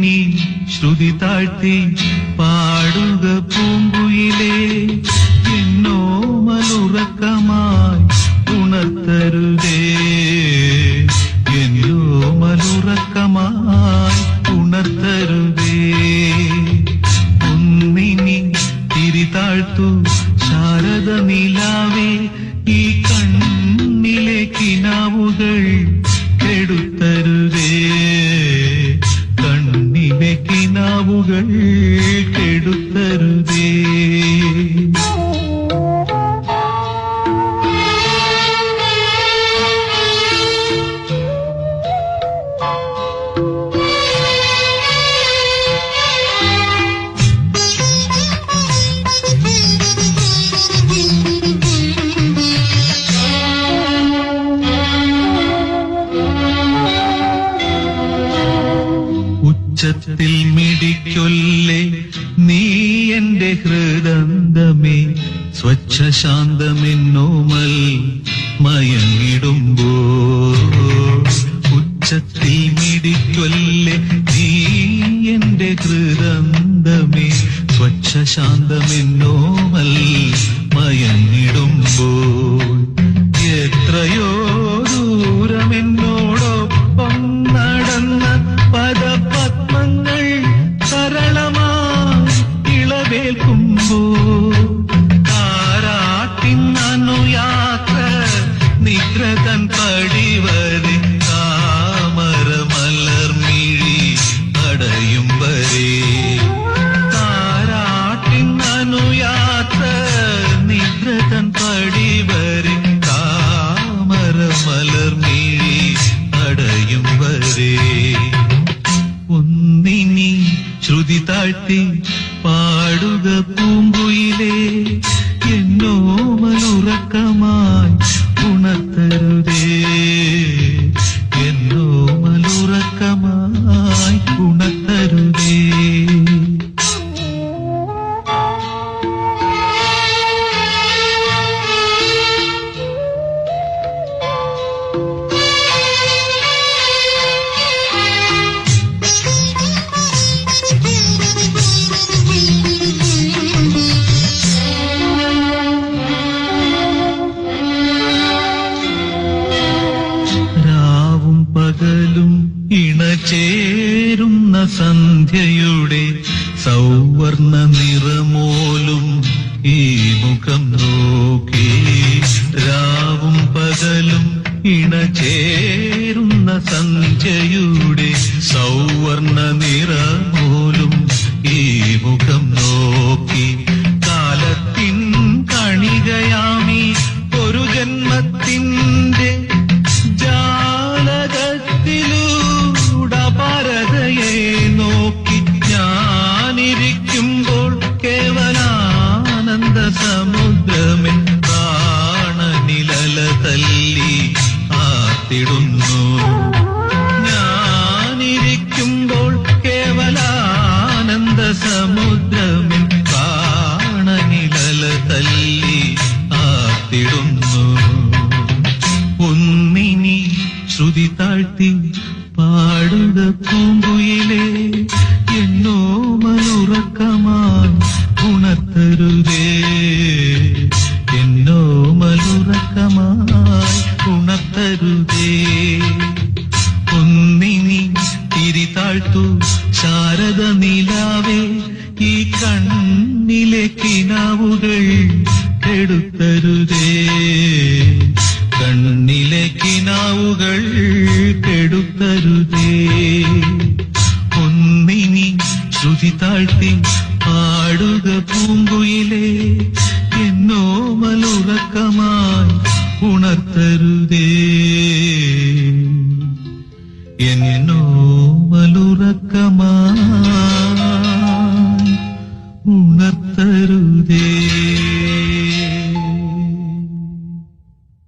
ഒന്നിനി ശ്രുതി താഴ്ത്തി പാടുക പൂങ്കുയിലേ, എന്നോ മലുറക്കമായി ഉണർത്തരുതേ, എന്നോ മലുറക്കമായി ഉണർത്തരുതേ. ഒന്നിനി തിരി താഴ്ത്തു ശാരദ നിലാവേ, ഈ കണ്ണിലെ കിനാവുകൾ കെടുത്തരുതേ, കണ്ണിലെ കിനാവുകൾ കെടുത്തരുതേ. ഉച്ചത്തിൽ മിടിക്കൊല്ലേ നീ എന്റെ ഹൃദന്തമേ, സ്വച്ഛശാന്തമെന്നോമൽ മയങ്ങിടുമ്പോൾ. ഉച്ചത്തിൽ മിടിക്കൊല്ലേ നീ എന്റെ ഹൃദന്തമേ, സ്വച്ഛശാന്തമെന്നോമൽ മയങ്ങിടുമ്പോൾ. എത്രയോ ദൂരമെന്നോടൊപ്പം നടന്ന പദപത്മങ്ങൾ സരളമായി ഇളവേൽക്കുമ്പോൾ, താരാട്ടിൻ അനുയാത്ര നിഗ്രതൻ പടിവരെ, താമര മലർമിഴി അടയും വരെ. താരാട്ടിൻ അനുയാത്ര നിഗ്രതൻ പടിവരെ, താമര മലർമിഴി അടയും വരെ. ഒന്നിനി ശ്രുതി താഴ്ത്തി പാടുക പൂങ്കുയിലേ, എന്നോ മലുറക്കമായി ഉണർത്തരുതേ, എന്നോ മലുറക്കമായി ഉണർത്തരുതേ. പകലും ഇണചേരുന്ന സന്ധ്യയുടെ സൗവർണ നിറമോലും ഈ മുഖം നോക്കി. രാവും പകലും ഇണചേരുന്ന സന്ധ്യയുടെ സൗവർണ നിറമോലും ഈ മുഖം നോക്കി. കാലത്തിൻ കണികയാമി ഒരു ജന്മത്തിൻ്റെ ജാലകത്തിലൂടപരതയെ നോക്കി ഞാനിരിക്കുമ്പോൾ കേവലാനന്ദ സമുദ്രമേ പ്രാണനിലല തല്ലി ആർത്തിടുന്നു. ഞാനിരിക്കുമ്പോൾ കേവലാനന്ദ സമുദ്രമേ പ്രാണനിലല തല്ലി ആർത്തിടുന്നു. ഒന്നിനി ശ്രുതി താഴ്ത്തി പാടുക പൂങ്കുയിലേ, എന്നോ മലുറക്കമായി ഉണർത്തരുതേ, എന്നോ മലുറക്കമായി ഉണർത്തരുതേ. ഒന്നിനി തിരി താഴ്ത്തു ശാരദ നിലാവേ, ഈ കണ്ണിലെ കിനാവുകൾ കെടുത്തരുതേ, കണ്ണിലെ കിനാവുകൾ കെടുത്തരുതേ. ഒന്നിനി ശ്രുതി താഴ്ത്തി പാടുക പൂങ്കുയിലേ, എന്നോ മലുറക്കമായി ഉണർത്തരുതേ, എന്നോ